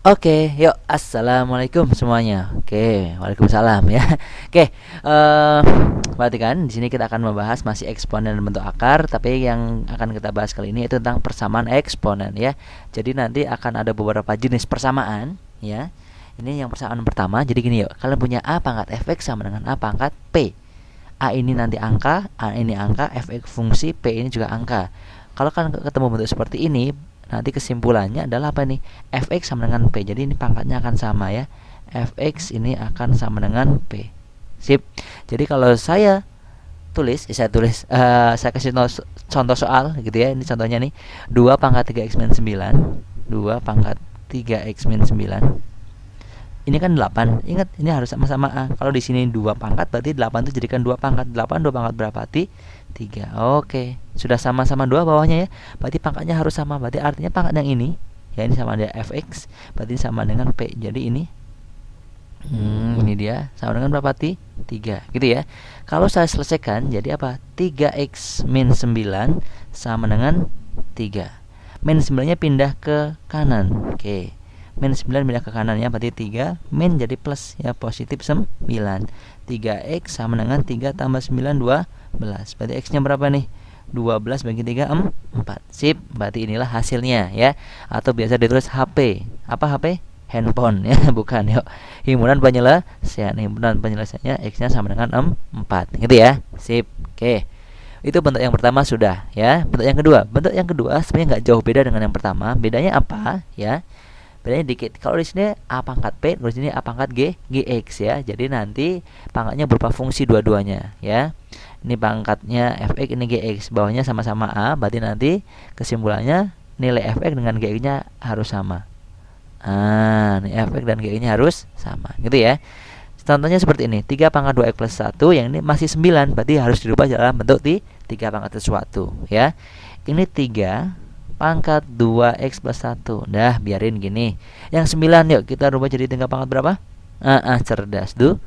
Oke, yuk, assalamualaikum semuanya. Oke, waalaikumsalam ya. Oke, perhatikan di sini kita akan membahas masih eksponen dan bentuk akar, tapi yang akan kita bahas kali ini itu tentang persamaan eksponen ya. Jadi nanti akan ada beberapa jenis persamaan ya. Ini yang persamaan pertama. Jadi gini yuk, kalian punya a pangkat fx sama dengan a pangkat p. A ini nanti angka, A ini angka, fx fungsi, P ini juga angka. Kalau kan ketemu bentuk seperti ini, nanti kesimpulannya adalah apa nih? Fx sama dengan P. Jadi ini pangkatnya akan sama ya. Fx ini akan sama dengan P. Sip. Jadi kalau saya kasih contoh soal gitu ya. Ini contohnya nih, 2 pangkat 3 x min 9. 2 pangkat 3 x min 9. Ini kan 8. Ingat, ini harus sama-sama A. Kalau di sini 2 pangkat, berarti 8 itu jadikan 2 pangkat. 8 2 pangkat berapa? 3. Oke. Sudah sama-sama 2 bawahnya ya. Berarti pangkatnya harus sama. Berarti artinya pangkat yang ini, ya ini sama dengan fx, berarti sama dengan P. Jadi ini dia sama dengan berapa? 3. Gitu ya. Kalau saya selesaikan jadi apa? 3x min 9 sama dengan 3. Min 9-nya pindah ke kanan. Oke. Min 9 pindah ke kanan ya, berarti 3 min jadi plus ya, positif 9. 3x sama dengan 3 tambah 9 12. Berarti x nya berapa nih? 12 bagi 3 4. Sip, berarti inilah hasilnya ya. Atau biasa ditulis HP. Apa HP? Handphone ya, bukan yuk. Himpunan penyelesaiannya x nya sama dengan 4 gitu ya. Sip. Oke. Itu bentuk yang pertama sudah ya. Bentuk yang kedua sebenarnya nggak jauh beda dengan yang pertama. Bedanya apa ya? Bedanya dikit. Kalau di sini a pangkat p, kalau di sini a pangkat gx ya. Jadi nanti pangkatnya berupa fungsi dua-duanya ya. Ini pangkatnya fx, ini gx, bawahnya sama-sama a, berarti nanti kesimpulannya nilai fx dengan gx-nya harus sama. Ini fx dan gx-nya harus sama, gitu ya. Contohnya seperti ini, 3 pangkat 2x plus 1, yang ini masih 9, berarti harus dirubah dalam bentuk 3 pangkat sesuatu ya. Ini 3 pangkat 2x plus 1. Dah, biarin gini. Yang 9 yuk kita rubah jadi tingkat pangkat berapa? Cerdas. 2.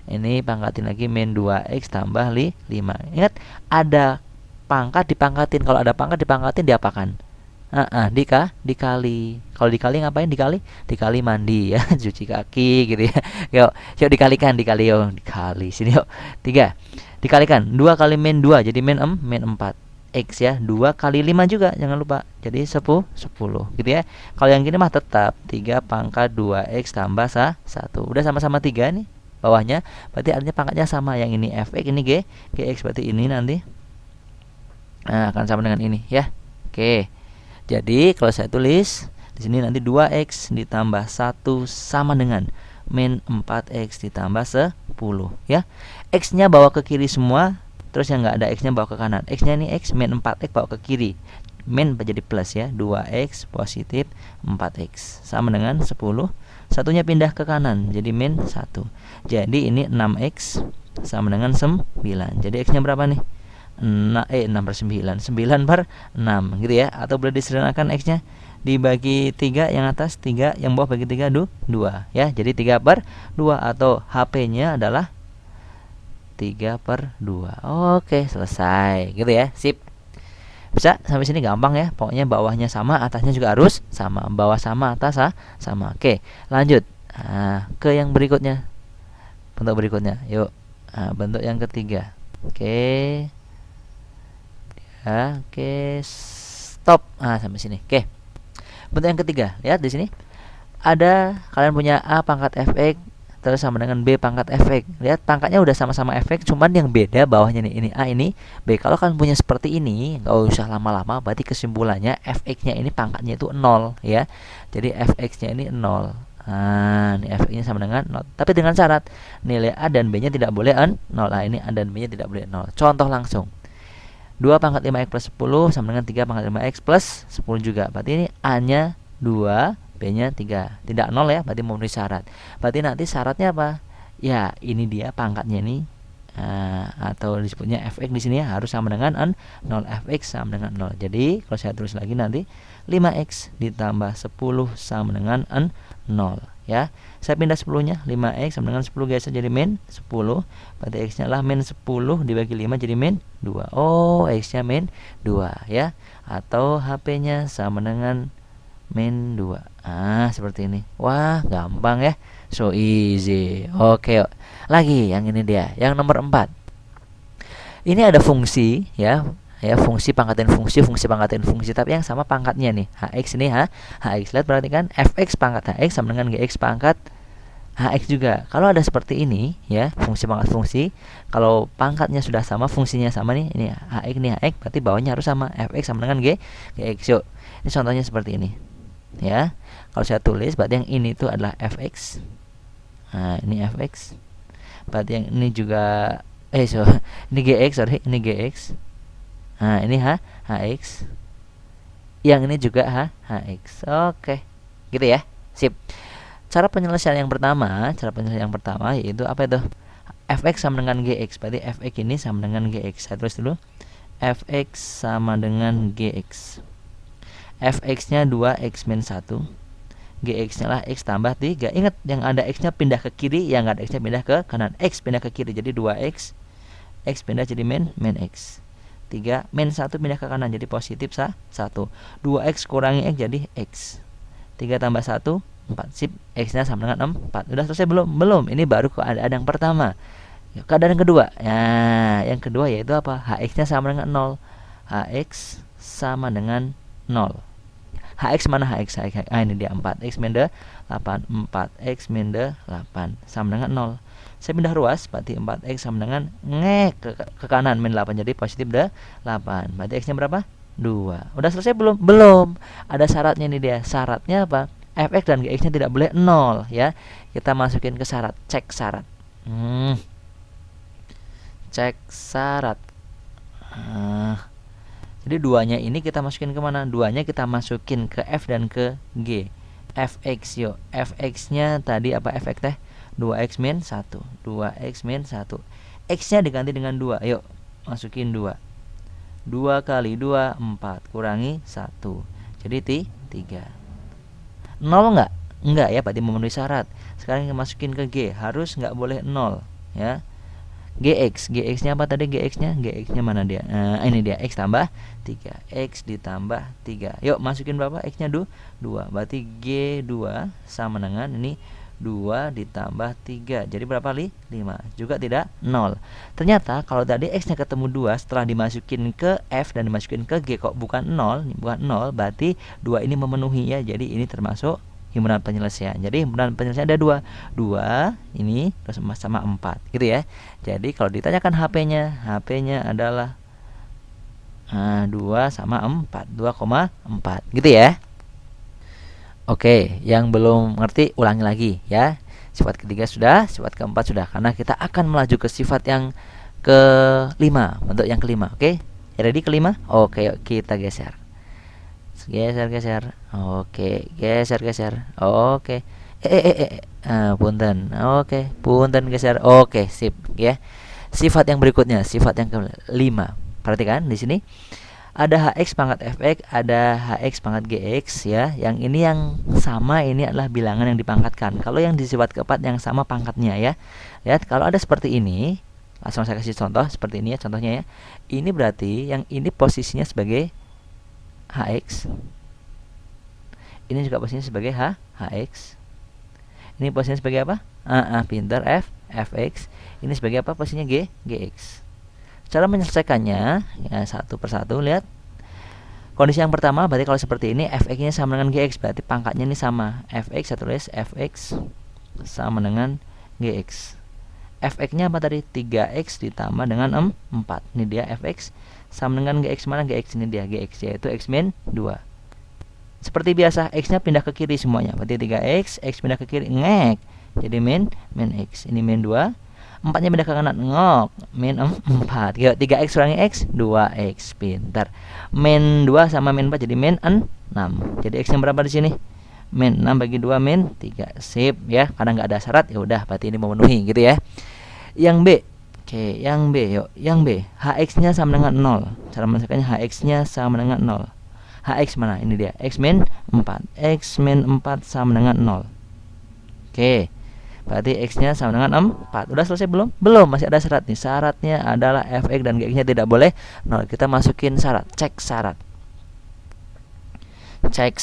Ini pangkatin lagi min 2x tambah 5. Ingat, ada pangkat dipangkatin. Kalau ada pangkat dipangkatin diapakan? Dikali. Kalau dikali ngapain? Dikali mandi ya, cuci kaki gitu ya. Yuk dikalikan, dikali. Sini yuk. 3. Dikalikan 2 kali min 2 jadi min 4 x ya. 2 kali 5 juga jangan lupa. Jadi 10 gitu ya. Kalau yang gini mah tetap 3 pangkat 2x tambah 1. Udah sama-sama 3 nih bawahnya. Berarti artinya pangkatnya sama. Yang ini fx, ini gx, berarti ini nanti akan sama dengan ini ya. Oke. Jadi kalau saya tulis di sini nanti 2x ditambah 1 sama dengan min 4x ditambah 10 ya. X-nya bawa ke kiri semua, terus yang nggak ada x-nya bawa ke kanan. X-nya ini x, min 4x bawa ke kiri. Min jadi plus ya, 2x positif 4x sama dengan 10. Satunya pindah ke kanan jadi min 1. Jadi ini 6x sama dengan 9. Jadi x-nya berapa nih? 6 per 9, 9 per 6 gitu ya. Atau boleh disederhanakan x-nya dibagi 3, yang atas 3, yang bawah bagi 3 2 ya. Jadi 3 per 2 atau HP-nya adalah 3 per 2. Oke, selesai gitu ya. Sip. Bisa sampai sini gampang ya. Pokoknya bawahnya sama, atasnya juga harus sama. Bawah sama, atas sama. Oke, lanjut ke yang berikutnya. Bentuk berikutnya. Yuk. Bentuk yang ketiga. Oke. Oke, stop. Sampai sini. Oke. Bentuk yang ketiga, lihat di sini. Ada kalian punya a pangkat fx terus sama dengan b pangkat fx. Lihat pangkatnya udah sama-sama fx, cuman yang beda bawahnya nih. Ini a, ini b. Kalau kalian punya seperti ini, nggak usah lama-lama, berarti kesimpulannya fx-nya ini pangkatnya itu 0 ya. Jadi fx-nya ini 0. Ini fx-nya sama dengan 0. Tapi dengan syarat nilai a dan b-nya tidak boleh 0. Ini a dan b-nya tidak boleh 0. Contoh langsung. 2 pangkat 5x plus 10 sama dengan 3 pangkat 5x plus 10 juga. Berarti ini a-nya 2, b-nya 3. Tidak 0 ya, berarti memenuhi syarat. Berarti nanti syaratnya apa? Ya, ini dia pangkatnya nih. Atau disebutnya fx di sini ya, harus sama dengan 0. Fx sama dengan 0. Jadi, kalau saya tulis lagi nanti 5x ditambah 10 sama dengan 0 ya. Saya pindah 10-nya, 5x sama dengan 10 guys, jadi min 10. Berarti x-nya lah min 10 dibagi 5 jadi min 2. X-nya min 2 ya. Atau HP-nya sama dengan min 2. Seperti ini. Wah, gampang ya. So easy. Oke, yuk. Lagi yang ini dia, yang nomor 4. Ini ada fungsi ya, fungsi pangkatin fungsi, tapi yang sama pangkatnya nih. Hx ini hx. Lihat, perhatikan, fx pangkat hx sama dengan gx pangkat hx juga. Kalau ada seperti ini ya, fungsi pangkat fungsi, kalau pangkatnya sudah sama, fungsinya sama nih, ini hx, berarti bawahnya harus sama, fx sama dengan gx. Yuk, ini contohnya seperti ini ya. Kalau saya tulis, berarti yang ini itu adalah fx. Ini fx. Berarti yang ini juga ini gx, ini gx. Ini hx. Yang ini juga hx. Oke. Gitu ya. Sip. Cara penyelesaian yang pertama yaitu apa itu? Fx sama dengan gx. Berarti fx ini sama dengan gx. Saya tulis dulu. Fx sama dengan gx. Fx-nya 2x min 1. Gx-nya lah x tambah 3. Ingat, yang ada x-nya pindah ke kiri, yang nggak ada x-nya pindah ke kanan. X pindah ke kiri jadi 2x. X pindah jadi min x. 3 min 1 pindah ke kanan jadi positif 1. 2x kurangi x jadi x. 3 tambah 1 4. Sip, x-nya sama dengan 4. Udah selesai belum? Belum. Ini baru keadaan yang pertama. Keadaan yang kedua. Yang kedua yaitu apa? Hx-nya sama dengan 0. Hx sama dengan 0. Hx mana hx? Ini dia 4x min 8. 4x min 8 sama dengan 0. Saya pindah ruas, berarti 4x sama dengan ke kanan min 8 jadi positif 8. Berarti x-nya berapa? 2. Udah selesai belum? Belum. Ada syaratnya nih dia. Syaratnya apa? Fx dan gx-nya tidak boleh 0 ya. Kita masukin ke syarat, cek syarat. Cek syarat. Jadi duanya ini kita masukin ke mana? Duanya kita masukin ke f dan ke g. Fx yuk. Fx-nya tadi apa fx teh? 2x min 1. 2x min 1. X-nya diganti dengan 2. Yuk, masukin 2. 2 kali 2 4 kurangi 1. Jadi 3. 0 enggak? Enggak ya, berarti memenuhi syarat. Sekarang kita masukin ke G, harus enggak boleh 0 ya. Gx-nya apa tadi gx-nya? Gx-nya mana dia? Ini dia, x tambah 3. X ditambah 3. Yuk, masukin berapa? X-nya 2. Berarti G2 sama dengan ini 2 ditambah 3. Jadi berapa 5? Juga tidak 0. Ternyata kalau tadi x-nya ketemu 2 setelah dimasukin ke f dan dimasukin ke g kok bukan 0, berarti 2 ini memenuhi ya. Jadi ini termasuk himpunan penyelesaian. Jadi himpunan penyelesaian ada 2 ini terus sama 4 gitu ya. Jadi kalau ditanyakan HP-nya adalah 2 sama 4, 2,4 gitu ya. Oke, yang belum ngerti ulangi lagi ya. Sifat ketiga sudah, sifat keempat sudah, karena kita akan melaju ke sifat yang kelima, bentuk yang kelima. Oke, ready kelima? Oke, yuk kita geser. Geser. Oke, geser. Oke. Punten. Oke, punten geser. Oke, sip ya. Sifat yang berikutnya, sifat yang kelima. Perhatikan di sini. Ada hx pangkat fx, ada hx pangkat gx ya. Yang ini yang sama ini adalah bilangan yang dipangkatkan. Kalau yang di sifat keempat yang sama pangkatnya ya. Lihat, kalau ada seperti ini, langsung saya kasih contoh seperti ini ya contohnya ya. Ini berarti yang ini posisinya sebagai hx. Ini juga posisinya sebagai hx. Ini posisinya sebagai apa? Pinter, fx. Ini sebagai apa posisinya gx. Cara menyelesaikannya ya satu persatu. Lihat, kondisi yang pertama berarti kalau seperti ini fx-nya sama dengan gx, berarti pangkatnya ini sama. Fx saya tulis fx sama dengan gx. Fx-nya apa tadi? 3x ditambah dengan 4. Ini dia fx sama dengan gx, mana gx? Ini dia gx, yaitu x min 2. Seperti biasa, x-nya pindah ke kiri semuanya. Berarti 3x, x pindah ke kiri, jadi min x. Ini min 2. 4-nya pindah ke kanan, min 4. 3x kurangi x, 2x. Pintar. Min 2 sama min 4 jadi min 6. Jadi x-nya berapa di sini? Min 6 bagi 2 min 3. Sip ya, karena nggak ada syarat ya udah berarti ini memenuhi gitu ya. Yang B. Oke, yang B yuk. Yang B, hx-nya sama dengan 0. Cara menyelesaikannya hx-nya sama dengan 0. Hx mana? Ini dia, x min 4. X min 4 sama dengan 0. Oke. Berarti x-nya sama dengan 4. Udah selesai belum? Belum, masih ada syarat nih. Syaratnya adalah fx dan gx-nya tidak boleh 0. Kita masukin syarat, cek syarat. Cek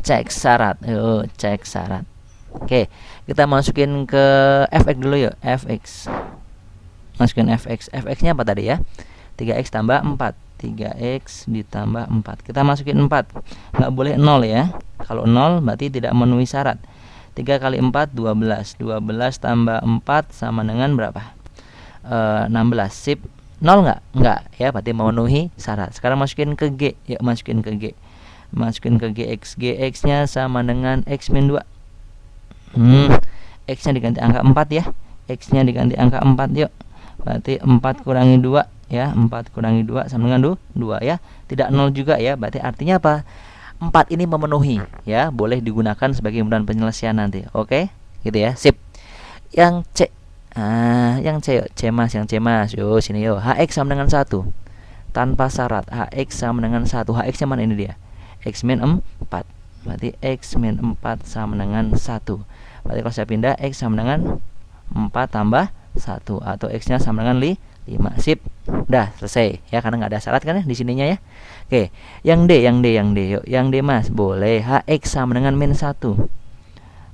cek syarat. Yuk, cek syarat. Oke, kita masukin ke fx dulu yuk. Fx. Masukin fx. Fx-nya apa tadi ya? 3x tambah 4. 3x ditambah 4. Kita masukin 4. Nggak boleh 0 ya. Kalau 0 berarti tidak memenuhi syarat. 3 kali 4 12. 12 tambah 4 sama dengan berapa? 16. Sip. 0 nggak? Nggak ya, berarti memenuhi syarat. Sekarang masukin ke G. Yuk, masukin ke G. Masukin ke GX. GX-nya sama dengan X min 2. X-nya diganti angka 4 ya. X-nya diganti angka 4 yuk. Berarti 4 kurangi 2 ya. 4 kurangi 2 sama dengan 2 ya. Tidak 0 juga ya. Berarti artinya apa? 4 ini memenuhi ya. Boleh digunakan sebagai kemudahan penyelesaian nanti. Oke? Gitu ya. Sip. Yang C. Yang C yuk. C mas, yang C mas. Yuk sini yuk. HX sama dengan 1. Tanpa syarat. HX sama dengan 1. HX-nya mana ini dia? X min 4. Berarti X min 4 sama dengan 1. Berarti kalau saya pindah X sama dengan 4 tambah 1 atau X-nya sama dengan 5. Sip. Udah selesai ya, karena nggak ada syarat kan ya di sininya ya. Oke, yang D. Yuk, yang D mas boleh HX sama dengan min 1.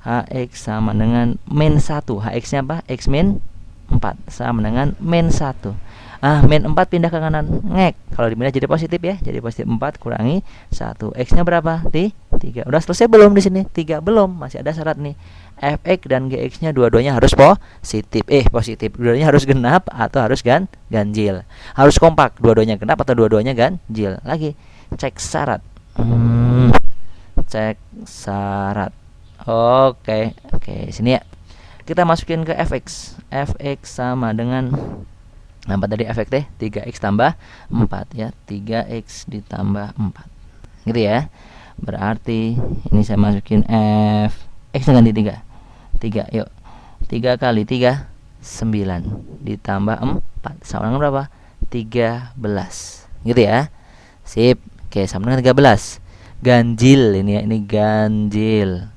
HX sama dengan min 1. HX-nya apa? X min 4 sama dengan min 1. Min 4 pindah ke kanan, ngek. Kalau dipindah jadi positif ya. Jadi positif 4 kurangi 1. X-nya berapa? 3. Udah selesai belum di sini? 3 belum, masih ada syarat nih. Fx dan Gx-nya dua-duanya harus positif. Positif. Dua-duanya harus genap atau harus ganjil. Harus kompak, dua-duanya genap atau dua-duanya ganjil. Lagi cek syarat. Cek syarat. Oke, sini ya. Kita masukin ke fx. Fx sama dengan apa tadi fx teh? 3x tambah 4 ya. 3x ditambah 4. Gitu ya. Berarti ini saya masukin f x ganti 3. 3 yuk. 3 kali 3 9 ditambah 4 sama dengan berapa? 13. Gitu ya. Sip. Oke, sama dengan 13. Ganjil ini ya, ini ganjil.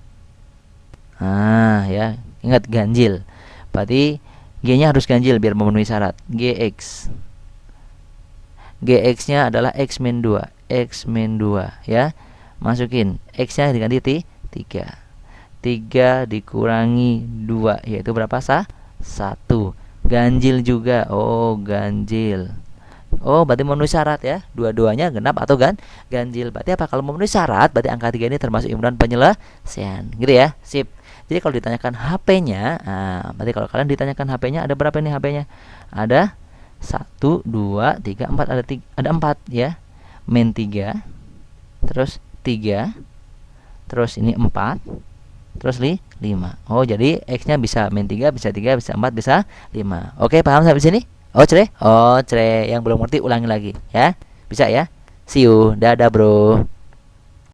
Ya, ingat ganjil. Berarti G-nya harus ganjil biar memenuhi syarat. GX. GX-nya adalah X min 2. X min 2 ya. Masukin X-nya diganti 3. 3 dikurangi 2 yaitu berapa? 1. Ganjil juga. Ganjil. Berarti memenuhi syarat ya. Dua-duanya genap atau ganjil. Berarti apa? Kalau memenuhi syarat, berarti angka 3 ini termasuk kemudahan penyelesaian. Gitu ya. Sip. Jadi kalau ditanyakan HP-nya, berarti kalau kalian ditanyakan HP-nya ada berapa nih HP-nya? Ada 1, 2, 3, 4. Ada 4 ya. Min 3. Terus 3. Terus ini 4. Terus 5. Jadi X-nya bisa min 3, bisa 3, bisa 4, bisa 5. Oke, paham sampai sini? Cre. Yang belum ngerti ulangi lagi ya. Bisa ya? See you. Dadah, bro.